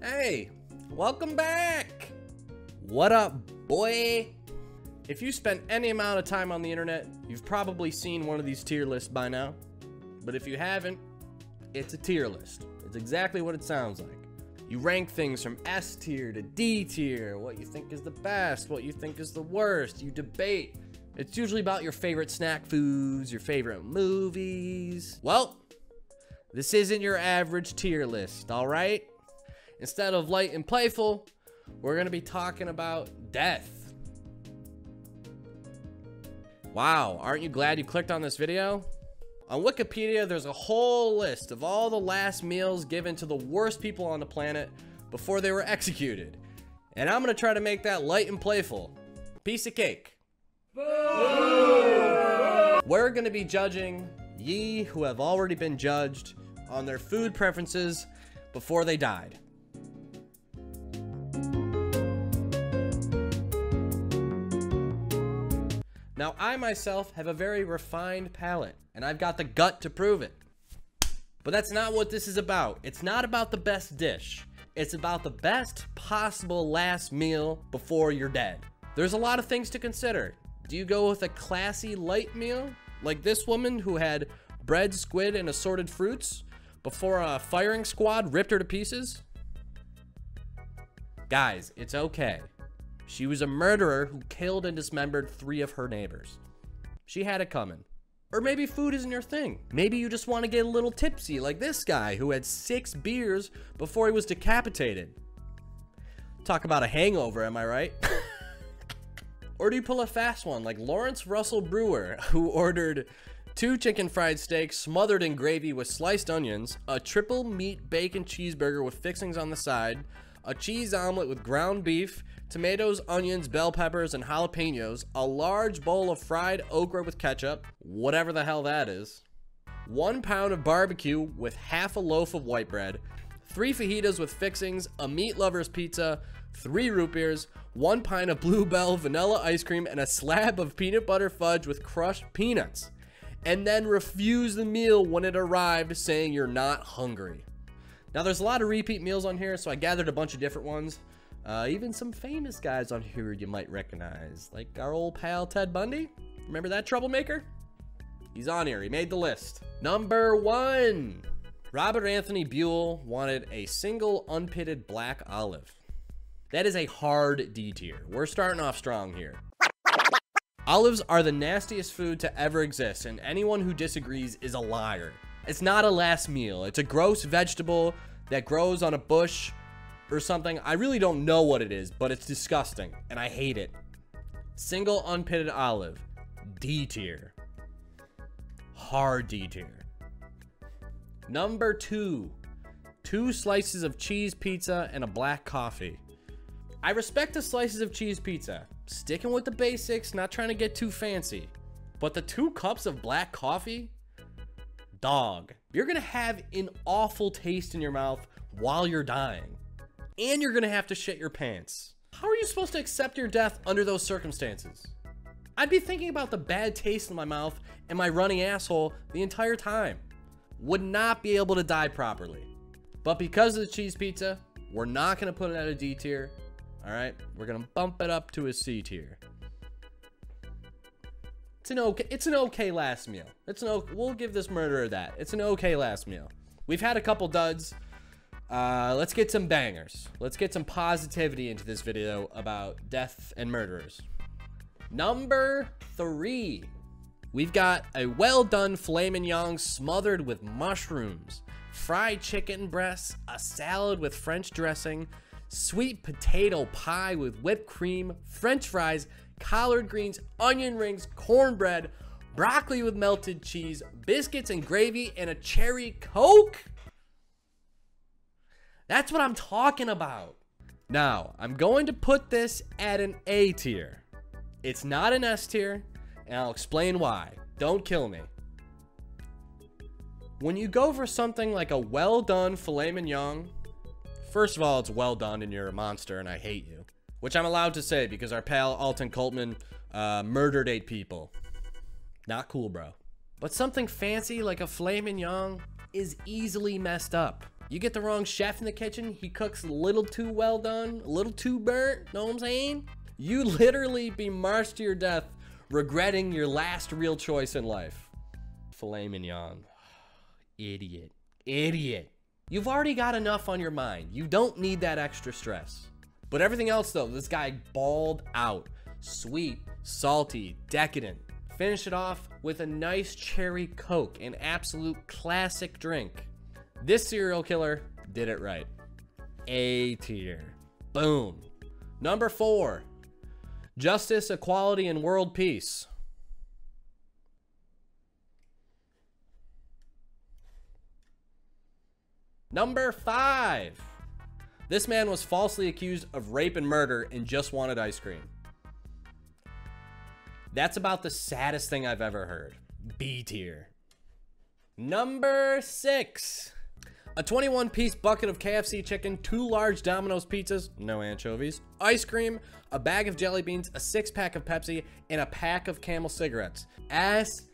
Hey, welcome back! What up, boy? If you spent any amount of time on the internet, you've probably seen one of these tier lists by now. But if you haven't, it's a tier list. It's exactly what it sounds like. You rank things from S tier to D tier, what you think is the best, what you think is the worst. You debate. It's usually about your favorite snack foods, your favorite movies. Well, this isn't your average tier list, all right? Instead of light and playful, we're gonna be talking about death. Wow, aren't you glad you clicked on this video? On Wikipedia, there's a whole list of all the last meals given to the worst people on the planet before they were executed. And I'm gonna try to make that light and playful. Piece of cake. Boom! We're gonna be judging ye who have already been judged on their food preferences before they died. Now, I myself have a very refined palate, and I've got the gut to prove it. But that's not what this is about. It's not about the best dish. It's about the best possible last meal before you're dead. There's a lot of things to consider. Do you go with a classy light meal, like this woman who had bread, squid, and assorted fruits before a firing squad ripped her to pieces? Guys, it's okay. She was a murderer who killed and dismembered 3 of her neighbors. She had it coming. Or maybe food isn't your thing. Maybe you just want to get a little tipsy like this guy who had 6 beers before he was decapitated. Talk about a hangover, am I right? Or do you pull a fast one like Lawrence Russell Brewer, who ordered 2 chicken fried steaks smothered in gravy with sliced onions, a triple meat bacon cheeseburger with fixings on the side, a cheese omelet with ground beef, tomatoes, onions, bell peppers, and jalapenos, a large bowl of fried okra with ketchup, whatever the hell that is, 1 pound of barbecue with half a loaf of white bread, 3 fajitas with fixings, a meat lover's pizza, 3 root beers, 1 pint of Bluebell vanilla ice cream, and a slab of peanut butter fudge with crushed peanuts, and then refuse the meal when it arrived, saying you're not hungry. Now, there's a lot of repeat meals on here, so I gathered a bunch of different ones. Even some famous guys on here you might recognize, like our old pal Ted Bundy. Remember that troublemaker? He's on here. He made the list. Number 1. Robert Anthony Buell wanted a single unpitted black olive. That is a hard D tier. We're starting off strong here. Olives are the nastiest food to ever exist, and anyone who disagrees is a liar. It's not a last meal. It's a gross vegetable that grows on a bush or something. I really don't know what it is, but it's disgusting, and I hate it. Single unpitted olive, D tier. Hard D tier. Number 2, 2 slices of cheese pizza and a black coffee. I respect the slices of cheese pizza. Sticking with the basics, not trying to get too fancy. But the 2 cups of black coffee? Dog. You're gonna have an awful taste in your mouth while you're dying. And you're gonna have to shit your pants. How are you supposed to accept your death under those circumstances? I'd be thinking about the bad taste in my mouth and my runny asshole the entire time. Would not be able to die properly. But because of the cheese pizza, we're not gonna put it at a D tier. All right, we're gonna bump it up to a C tier. It's an okay last meal. We'll give this murderer that. It's an okay last meal. We've had a couple duds. Let's get some bangers. Let's get some positivity into this video about death and murderers. Number 3. We've got a well-done filet mignon smothered with mushrooms, fried chicken breasts, a salad with French dressing, sweet potato pie with whipped cream, French fries, collard greens, onion rings, cornbread, broccoli with melted cheese, biscuits and gravy, and a cherry Coke. That's what I'm talking about. Now, I'm going to put this at an A tier. It's not an S tier, and I'll explain why. Don't kill me. When you go for something like a well-done filet mignon, first of all, it's well done and you're a monster and I hate you. Which I'm allowed to say because our pal Alton Coltman murdered 8 people. Not cool, bro. But something fancy like a filet mignon is easily messed up. You get the wrong chef in the kitchen, he cooks a little too well done, a little too burnt, know what I'm saying? You literally be marched to your death regretting your last real choice in life. Filet mignon. Idiot. Idiot. You've already got enough on your mind. You don't need that extra stress. But everything else though, this guy balled out. Sweet, salty, decadent. Finish it off with a nice cherry Coke, an absolute classic drink. This serial killer did it right. A tier. Boom. Number 4. Justice, equality, and world peace. Number 5. This man was falsely accused of rape and murder and just wanted ice cream. That's about the saddest thing I've ever heard. B tier. Number 6. A 21-piece bucket of KFC chicken, 2 large Domino's pizzas, no anchovies, ice cream, a bag of jelly beans, a 6-pack of Pepsi, and a pack of Camel cigarettes. S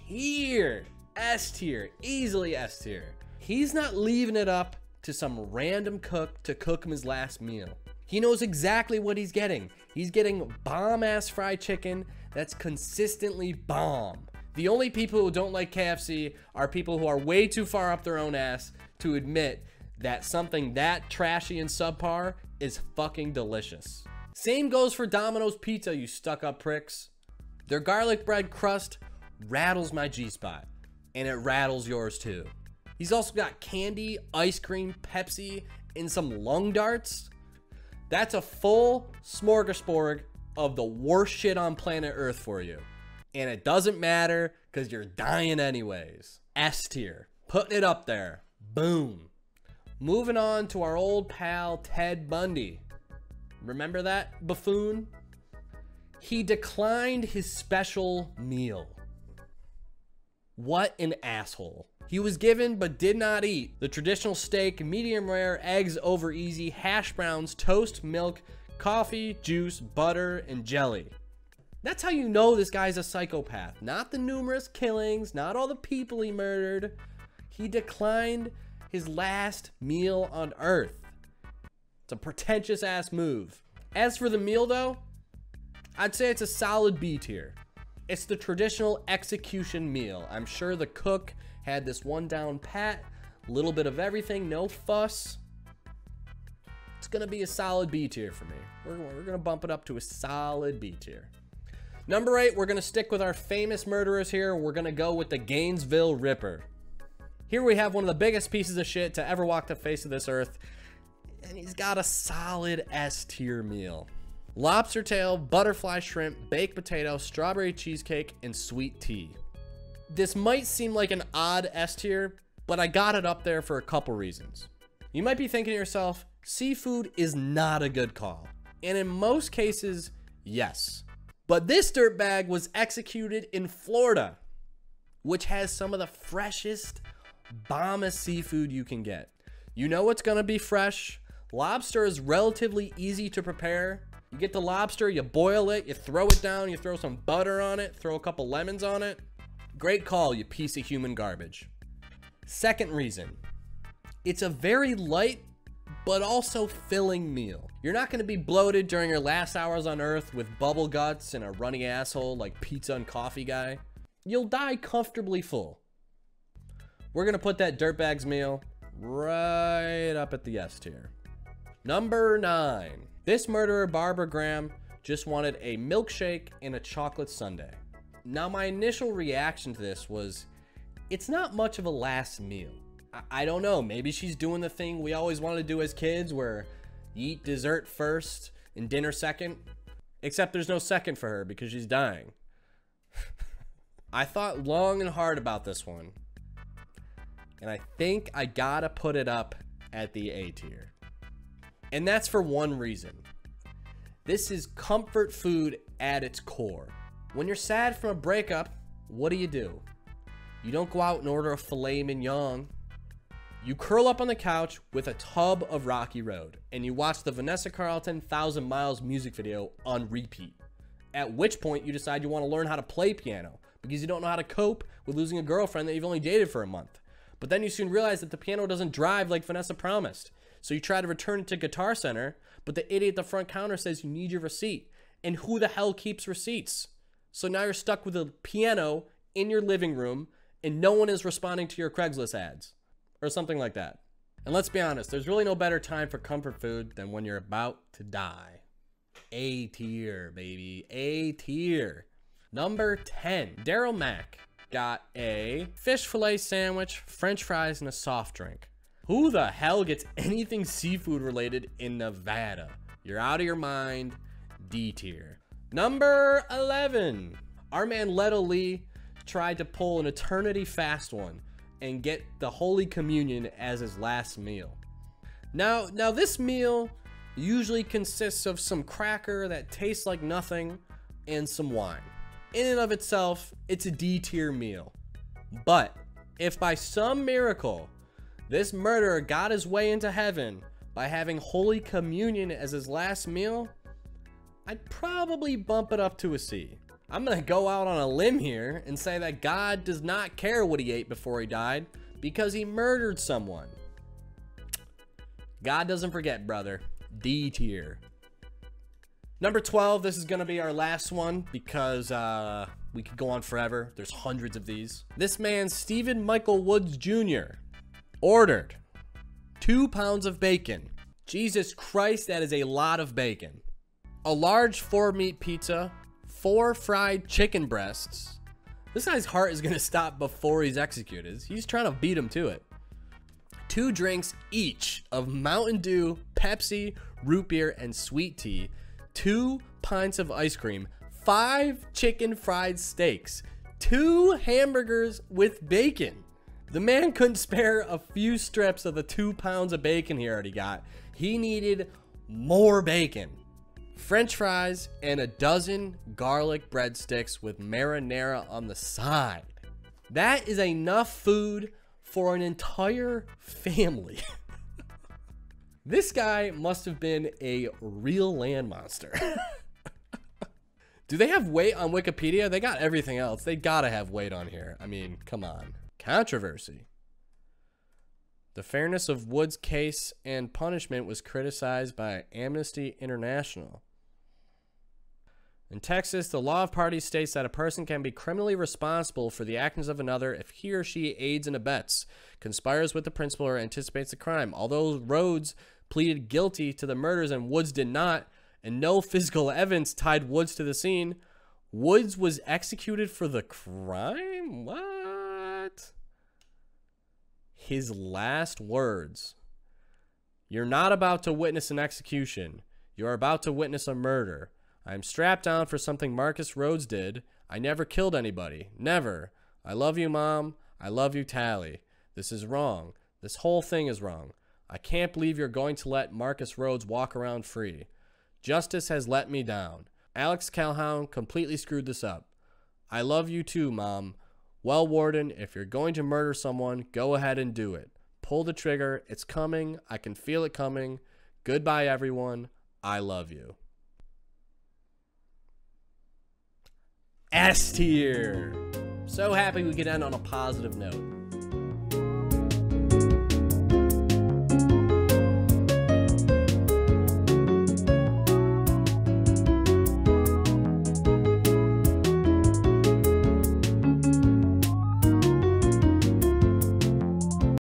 tier. S tier. Easily S tier. He's not leaving it up to some random cook to cook him his last meal. He knows exactly what he's getting. He's getting bomb-ass fried chicken that's consistently bomb. The only people who don't like KFC are people who are way too far up their own ass to admit that something that trashy and subpar is fucking delicious. Same goes for Domino's pizza, you stuck-up pricks. Their garlic bread crust rattles my G-spot, and it rattles yours too. He's also got candy, ice cream, Pepsi, and some lung darts. That's a full smorgasbord of the worst shit on planet Earth for you. And it doesn't matter because you're dying anyways. S tier. Putting it up there. Boom. Moving on to our old pal Ted Bundy. Remember that buffoon? He declined his special meal. What an asshole. He was given but did not eat the traditional steak, medium rare, eggs over easy, hash browns, toast, milk, coffee, juice, butter, and jelly. That's how you know this guy's a psychopath. Not the numerous killings, not all the people he murdered. He declined his last meal on Earth. It's a pretentious ass move. As for the meal though, I'd say it's a solid B tier. It's the traditional execution meal. I'm sure the cook had this one down pat, a little bit of everything, no fuss. It's gonna be a solid B tier for me. We're gonna bump it up to a solid B tier. Number 8, we're gonna stick with our famous murderers here. We're gonna go with the Gainesville Ripper. Here we have one of the biggest pieces of shit to ever walk the face of this earth, and he's got a solid S tier meal. Lobster tail, butterfly shrimp, baked potato, strawberry cheesecake, and sweet tea. This might seem like an odd S tier, but I got it up there for a couple reasons. You might be thinking to yourself, seafood is not a good call. And in most cases, yes. But this dirtbag was executed in Florida, which has some of the freshest, bombest seafood you can get. You know what's gonna be fresh? Lobster is relatively easy to prepare. You get the lobster, you boil it, you throw it down, you throw some butter on it, throw a couple lemons on it. Great call, you piece of human garbage. Second reason, it's a very light but also filling meal. You're not gonna be bloated during your last hours on Earth with bubble guts and a runny asshole like pizza and coffee guy. You'll die comfortably full. We're gonna put that dirtbag's meal right up at the S tier. Number 9. This murderer, Barbara Graham, just wanted a milkshake and a chocolate sundae. Now, my initial reaction to this was, it's not much of a last meal. I don't know, maybe she's doing the thing we always wanted to do as kids where you eat dessert first and dinner second. Except there's no second for her because she's dying. I thought long and hard about this one, and I think I gotta put it up at the A tier. And that's for one reason. This is comfort food at its core. When you're sad from a breakup, what do? You don't go out and order a filet mignon. You curl up on the couch with a tub of Rocky Road, and you watch the Vanessa Carlton 1,000 Miles music video on repeat. At which point you decide you want to learn how to play piano because you don't know how to cope with losing a girlfriend that you've only dated for a month. But then you soon realize that the piano doesn't drive like Vanessa promised. So you try to return it to Guitar Center, but the idiot at the front counter says you need your receipt. And who the hell keeps receipts? So now you're stuck with a piano in your living room and no one is responding to your Craigslist ads or something like that. And let's be honest, there's really no better time for comfort food than when you're about to die. A tier, baby. A tier. Number 10. Darryl Mack got a fish fillet sandwich, french fries, and a soft drink. Who the hell gets anything seafood related in Nevada? You're out of your mind. D tier. Number 11. Our man Leto Lee tried to pull an eternity fast one and get the Holy Communion as his last meal. Now this meal usually consists of some cracker that tastes like nothing and some wine. In and of itself, it's a D tier meal. But if by some miracle this murderer got his way into heaven by having Holy Communion as his last meal, I'd probably bump it up to a C. I'm gonna go out on a limb here and say that God does not care what he ate before he died because he murdered someone. God doesn't forget, brother. D tier. Number 12, this is gonna be our last one because we could go on forever. There's hundreds of these. This man, Stephen Michael Woods Jr., ordered 2 pounds of bacon. Jesus Christ, that is a lot of bacon. A large 4-meat pizza, 4 fried chicken breasts. This guy's heart is gonna stop before he's executed. He's trying to beat him to it. 2 drinks each of Mountain Dew, Pepsi, root beer, and sweet tea. 2 pints of ice cream, 5 chicken fried steaks, 2 hamburgers with bacon. The man couldn't spare a few strips of the 2 pounds of bacon he already got. He needed more bacon. French fries and a dozen garlic breadsticks with marinara on the side. That is enough food for an entire family. This guy must have been a real land monster. Do they have weight on Wikipedia? They got everything else. They gotta have weight on here. I mean, come on. Controversy. The fairness of Wood's case and punishment was criticized by Amnesty International. In Texas, the law of parties states that a person can be criminally responsible for the actions of another if he or she aids and abets, conspires with the principal, or anticipates the crime. Although Rhodes pleaded guilty to the murders and Woods did not, and no physical evidence tied Woods to the scene, Woods was executed for the crime? What? His last words: "You're not about to witness an execution. You're about to witness a murder. I'm strapped down for something Marcus Rhodes did. I never killed anybody. Never. I love you, Mom. I love you, Tally. This is wrong. This whole thing is wrong. I can't believe you're going to let Marcus Rhodes walk around free. Justice has let me down. Alex Calhoun completely screwed this up. I love you too, Mom. Well, Warden, if you're going to murder someone, go ahead and do it. Pull the trigger. It's coming. I can feel it coming. Goodbye, everyone. I love you." S tier. So happy we could end on a positive note.